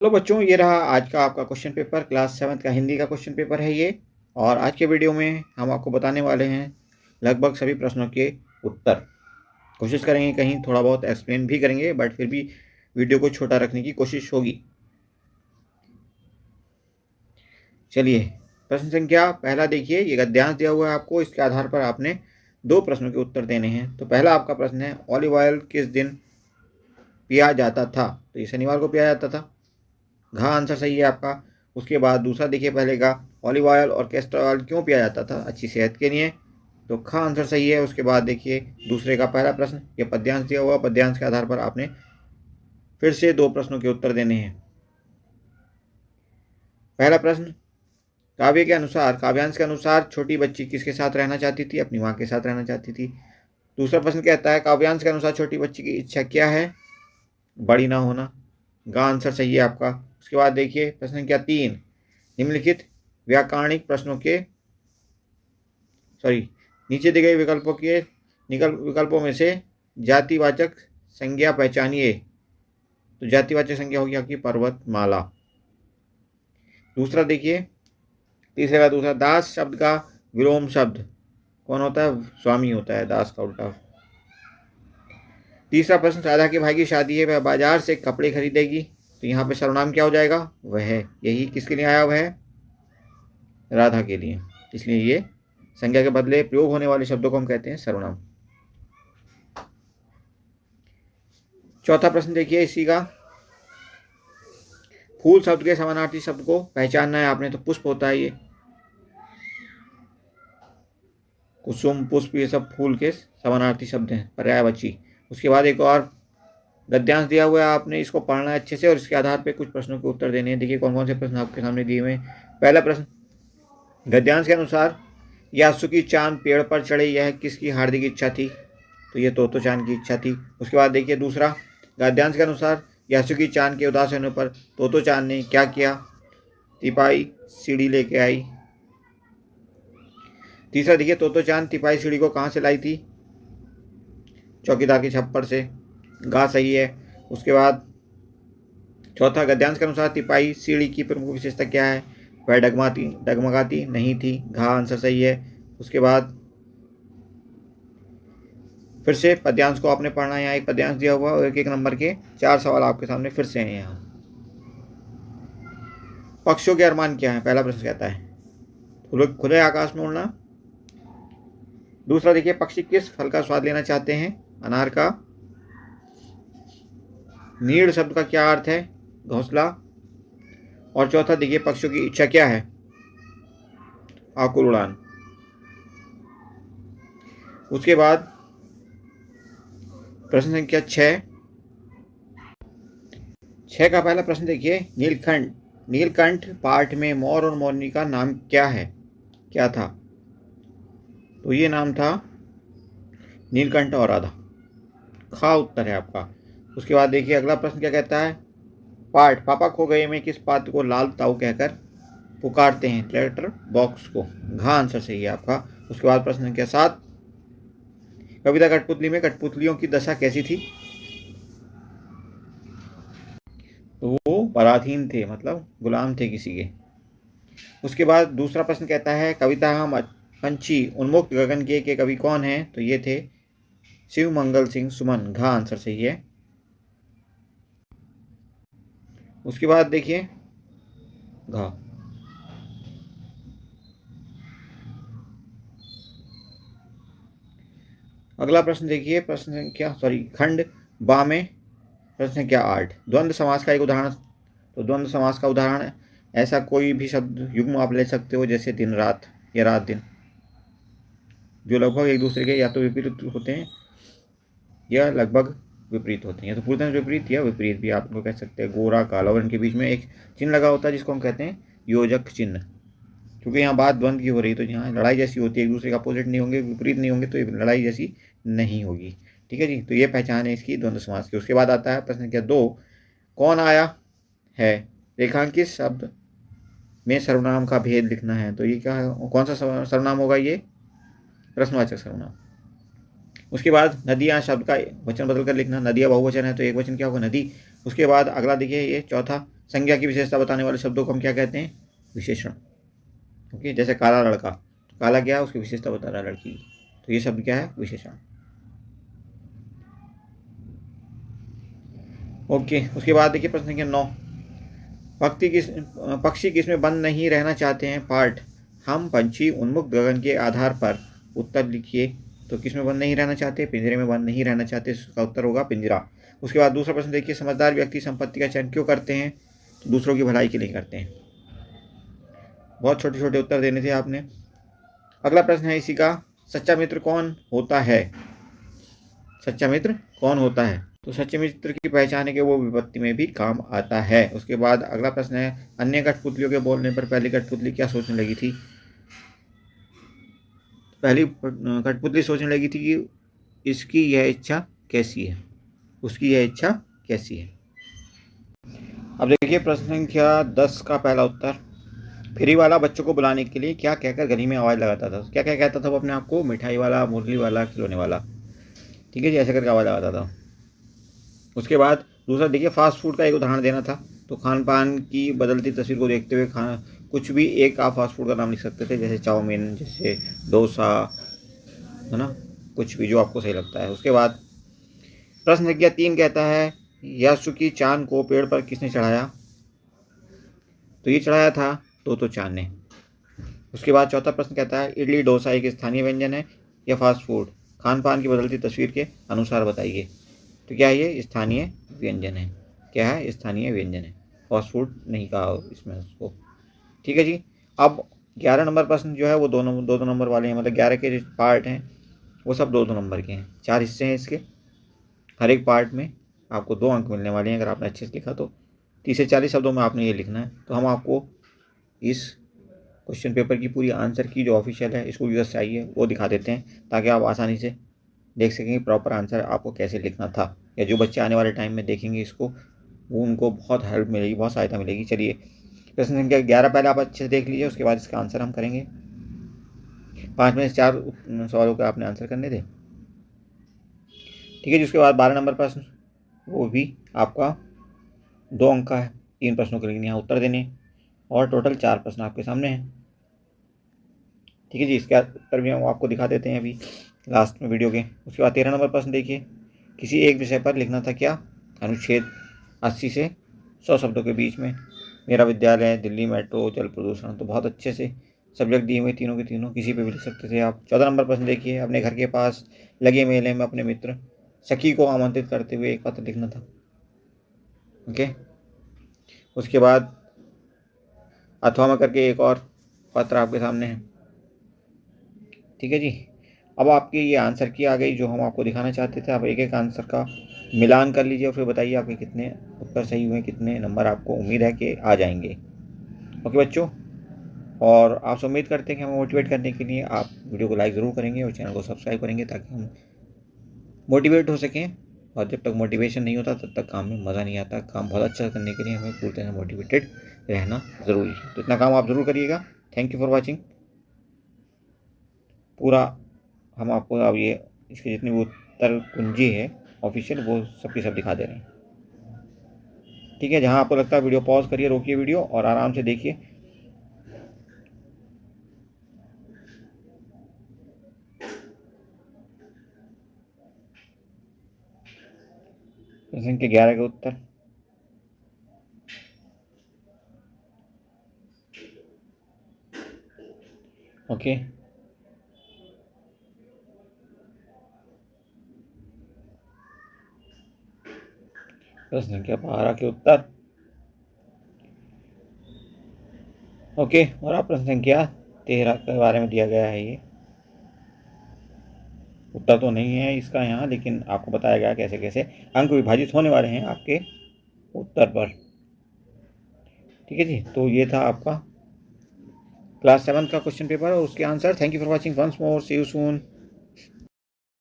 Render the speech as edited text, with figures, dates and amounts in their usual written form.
Hello बच्चों, ये रहा आज का आपका क्वेश्चन पेपर। क्लास 7 का हिंदी का क्वेश्चन पेपर है ये। और आज के वीडियो में हम आपको बताने वाले हैं लगभग सभी प्रश्नों के उत्तर। कोशिश करेंगे कहीं थोड़ा बहुत एक्सप्लेन भी करेंगे, बट फिर भी वीडियो को छोटा रखने की कोशिश होगी। चलिए, प्रश्न संख्या पहला देखिए। ये गद्यांश दिया हुआ है आपको, इसके आधार पर आपने 2 प्रश्नों के उत्तर देने हैं। तो पहला आपका प्रश्न है, ऑलिव ऑयल किस दिन पिया जाता था? तो ये शनिवार को पिया जाता था। घा आंसर सही है आपका। उसके बाद दूसरा देखिए, पहले का ऑलिव ऑयल और कैस्टर ऑयल क्यों पिया जाता था? अच्छी सेहत के लिए। तो खा आंसर सही है। उसके बाद देखिए दूसरे का पहला प्रश्न, ये पद्यांश दिया हुआ, पद्यांश के आधार पर आपने फिर से 2 प्रश्नों के उत्तर देने हैं। पहला प्रश्न, काव्य के अनुसार, काव्यांश के अनुसार छोटी बच्ची किसके साथ रहना चाहती थी? अपनी माँ के साथ रहना चाहती थी। दूसरा प्रश्न कहता है, काव्यांश के अनुसार छोटी बच्ची की इच्छा क्या है? बड़ी ना होना। गा आंसर सही है आपका। उसके बाद देखिए प्रश्न संख्या 3, निम्नलिखित व्याकरणिक प्रश्नों के नीचे दिए गए विकल्पों में से जातिवाचक संज्ञा पहचानिए। तो जातिवाचक संज्ञा होगी आपकी पर्वतमाला। दूसरा देखिए, तीसरे का दूसरा, दास शब्द का विलोम शब्द कौन होता है? स्वामी होता है, दास का उल्टा। तीसरा प्रश्न, राधा के भाई की शादी है, वह बाजार से कपड़े खरीदेगी। तो यहाँ पे सर्वनाम क्या हो जाएगा? वह। यही किसके लिए आया? वह राधा के लिए। इसलिए ये संज्ञा के बदले प्रयोग होने वाले शब्दों को हम कहते हैं सर्वनाम। चौथा प्रश्न देखिए इसी का, फूल शब्द के समानार्थी शब्द को पहचानना है आपने। तो पुष्प होता है ये, कुसुम, पुष्प, ये सब फूल के समानार्थी शब्द हैं, पर्यायवाची। उसके बाद एक और गद्यांश दिया हुआ है, आपने इसको पढ़ना है अच्छे से और इसके आधार पर कुछ प्रश्नों के उत्तर देने हैं। देखिए कौन कौन से प्रश्न आपके सामने दिए हुए हैं। पहला प्रश्न, गद्यांश के अनुसार यासुकी चांद पेड़ पर चढ़े, यह किसकी हार्दिक इच्छा थी? तो ये तोतो चांद की इच्छा थी। उसके बाद देखिए दूसरा, गद्यांश के अनुसार यासुकी चांद के उदास होने पर तोतो चांद ने क्या किया? तिपाई सीढ़ी लेके आई। तीसरा देखिए, तोतो चांद तिपाई सीढ़ी को कहाँ से लाई थी? चौकीदार के छप्पर से। गा सही है। उसके बाद चौथा, गद्यांश के अनुसार तिपाई सीढ़ी की प्रमुख विशेषता क्या है? वह डगमगाती नहीं थी। घा आंसर सही है। उसके बाद फिर से पद्यांश को आपने पढ़ना है। यहाँ एक पद्यांश दिया हुआ और एक नंबर के 4 सवाल आपके सामने फिर से हैं यहाँ। पक्षियों के अरमान क्या है? पहला प्रश्न कहता है खुले आकाश में उड़ना। दूसरा देखिए, पक्षी किस फल का स्वाद लेना चाहते हैं? अनार का। नीड़ शब्द का क्या अर्थ है? घोंसला। और चौथा देखिए, पक्षियों की इच्छा क्या है? आकुल उड़ान। उसके बाद प्रश्न संख्या 6 का पहला प्रश्न देखिए, नीलकंठ पाठ में मोर और मोरनी का नाम क्या है? क्या था? तो ये नाम था नीलकंठ और राधा। खा उत्तर है आपका। उसके बाद देखिए अगला प्रश्न क्या कहता है, पाठ पापा खो गए में किस पात्र को लाल ताऊ कहकर पुकारते हैं? लेटर बॉक्स को। घा आंसर सही है आपका। उसके बाद प्रश्न संख्या 7, कविता कठपुतली में कठपुतलियों की दशा कैसी थी? तो वो पराधीन थे, मतलब गुलाम थे किसी के। उसके बाद दूसरा प्रश्न कहता है, कविता हम पंछी उन्मुक्त गगन के कवि कौन हैं? तो ये थे शिव मंगल सिंह सुमन। घा आंसर सही है। उसके बाद देखिए घा, अगला प्रश्न देखिए, प्रश्न संख्या खंड बा में प्रश्न संख्या 8, द्वंद्व समास का एक उदाहरण। तो द्वंद्व समास का उदाहरण ऐसा कोई भी शब्द युग्म आप ले सकते हो, जैसे दिन रात या रात दिन, जो लगभग एक दूसरे के या तो विपरीत होते हैं या लगभग विपरीत होते हैं, या तो पूर्णतः विपरीत या विपरीत भी आप उनको कह सकते हैं। गोरा काला, और इनके बीच में एक चिन्ह लगा होता है जिसको हम कहते हैं योजक चिन्ह। क्योंकि यहाँ बात द्वंद्व की हो रही, तो यहाँ लड़ाई जैसी होती है, एक दूसरे का अपोजिट नहीं होंगे, विपरीत नहीं होंगे, तो ये लड़ाई जैसी नहीं होगी। ठीक है जी, तो ये पहचान है इसकी द्वंद्व समास की। उसके बाद आता है प्रश्न संख्या 2, कौन आया है? रेखांकित शब्द में सर्वनाम का भेद लिखना है। तो ये क्या है, कौन सा सर्वनाम होगा? ये प्रश्नवाचक सर्वनाम। उसके बाद नदियाँ शब्द का वचन बदल कर लिखना। नदियाँ बहुवचन है तो एक वचन क्या होगा? नदी। उसके बाद अगला देखिए, ये चौथा, संज्ञा की विशेषता बताने वाले शब्दों को हम क्या कहते हैं? विशेषण। ओके, जैसे काला लड़का, तो काला क्या है? उसकी विशेषता बता रहा है लड़की, तो ये शब्द क्या है? विशेषण। ओके, उसके बाद देखिए प्रश्न संख्या 9, पक्षी किसमें बंद नहीं रहना चाहते हैं? पार्ट, हम पंछी उन्मुख गगन के आधार पर उत्तर लिखिए। तो किसमें बंद नहीं रहना चाहते? पिंजरे में बंद नहीं रहना चाहते, इसका उत्तर होगा पिंजरा। उसके बाद दूसरा प्रश्न देखिए, समझदार व्यक्ति संपत्ति का चयन क्यों करते हैं? तो दूसरों की भलाई के लिए करते हैं। बहुत छोटे छोटे उत्तर देने थे आपने। अगला प्रश्न है इसी का, सच्चा मित्र कौन होता है? सच्चा मित्र कौन होता है? तो सच्चे मित्र की पहचान है कि वो विपत्ति में भी काम आता है। उसके बाद अगला प्रश्न है, अन्य कठपुतलियों के बोलने पर पहली कठपुतली क्या सोचने लगी थी? पहली कठपुतली सोचने लगी थी कि इसकी यह इच्छा कैसी है, उसकी यह इच्छा कैसी है। अब देखिए प्रश्न संख्या 10 का पहला उत्तर, फेरी वाला बच्चों को बुलाने के लिए क्या कहकर गली में आवाज़ लगाता था? क्या क्या कहता था वो अपने आप को? मिठाई वाला, मुरली वाला, खिलौने वाला। ठीक है जी, ऐसे करके आवाज़ लगाता था। उसके बाद दूसरा देखिए, फास्ट फूड का एक उदाहरण देना था। तो खान पान की बदलती तस्वीर को देखते हुए खाना कुछ भी एक आप फास्ट फूड का नाम लिख सकते थे, जैसे चाउमीन, जैसे डोसा, है ना, कुछ भी जो आपको सही लगता है। उसके बाद प्रश्न संख्या 3 कहता है, यासुकी चान को पेड़ पर किसने चढ़ाया? तो ये चढ़ाया था तो चान ने। उसके बाद चौथा प्रश्न कहता है, इडली डोसा एक स्थानीय व्यंजन है या फास्ट फूड? खान पान की बदलती तस्वीर के अनुसार बताइए। तो क्या ये स्थानीय व्यंजन है? क्या है? स्थानीय व्यंजन है, फास्ट फूड नहीं कहा इसमें उसको। ठीक है जी। अब 11 नंबर प्रश्न जो है वो दो दो नंबर वाले हैं, मतलब 11 के जो पार्ट हैं वो सब 2-2 नंबर के हैं। 4 हिस्से हैं इसके, हर एक पार्ट में आपको 2 अंक मिलने वाले हैं अगर आपने अच्छे से लिखा तो। 30 से 40 शब्दों में आपने ये लिखना है। तो हम आपको इस क्वेश्चन पेपर की पूरी आंसर की जो ऑफिशियल है स्कूल की वेबसाइट है वो दिखा देते हैं, ताकि आप आसानी से देख सकेंगे प्रॉपर आंसर आपको कैसे लिखना था, या जो बच्चे आने वाले टाइम में देखेंगे इसको वो उनको बहुत हेल्प मिलेगी, बहुत सहायता मिलेगी। चलिए प्रश्न संख्या 11 पहले आप अच्छे से देख लीजिए, उसके बाद इसका आंसर हम करेंगे। 5 में से 4 सवालों का आपने आंसर करने थे। ठीक है जी। उसके बाद 12 नंबर प्रश्न, वो भी आपका 2 अंक का है। 3 प्रश्नों के लिए यहाँ उत्तर देने, और टोटल 4 प्रश्न आपके सामने हैं। ठीक है जी, इसके उत्तर भी हम आपको दिखा देते हैं अभी लास्ट में वीडियो के। उसके बाद 13 नंबर प्रश्न देखिए, किसी एक विषय पर लिखना था क्या? अनुच्छेद 80 से 100 शब्दों के बीच में। मेरा विद्यालय, दिल्ली मेट्रो, जल प्रदूषण। तो बहुत अच्छे से सब्जेक्ट दिए हुए तीनों के तीनों, किसी पे भी लिख सकते थे आप। 14 नंबर प्रश्न देखिए, अपने घर के पास लगे मेले में अपने मित्र सखी को आमंत्रित करते हुए एक पत्र लिखना था। ओके, उसके बाद अथवा में करके एक और पत्र आपके सामने है। ठीक है जी। अब आपके ये आंसर की आ गई जो हम आपको दिखाना चाहते थे। आप एक एक आंसर का मिलान कर लीजिए और फिर बताइए आपके कितने उत्तर सही हुए, कितने नंबर आपको उम्मीद है कि आ जाएंगे। ओके बच्चों, और आपसे उम्मीद करते हैं कि हमें मोटिवेट करने के लिए आप वीडियो को लाइक ज़रूर करेंगे और चैनल को सब्सक्राइब करेंगे, ताकि हम मोटिवेट हो सकें। और जब तक मोटिवेशन नहीं होता तब तक काम में मज़ा नहीं आता। काम बहुत अच्छा करने के लिए हमें पूरी तरह मोटिवेटेड रहना ज़रूरी है। तो इतना काम आप ज़रूर करिएगा। Thank you for watching. पूरा हम आपको अब ये इसके जितनी भी उत्तर कुंजी है ऑफिशियल वो सबके सब दिखा दे रहे हैं। ठीक है, जहाँ आपको लगता है वीडियो पॉज करिए, रोकिए वीडियो और आराम से देखिए। प्रश्न के 11 के उत्तर। ओके, प्रश्न संख्या 12 के उत्तर। ओके, और आप प्रश्न संख्या 13 के बारे में दिया गया है। ये उत्तर तो नहीं है इसका यहाँ, लेकिन आपको बताया गया कैसे कैसे अंक विभाजित होने वाले हैं आपके उत्तर पर। ठीक है जी, तो ये था आपका क्लास 7 का क्वेश्चन पेपर और उसके answer. Thank you for watching once more, see you soon.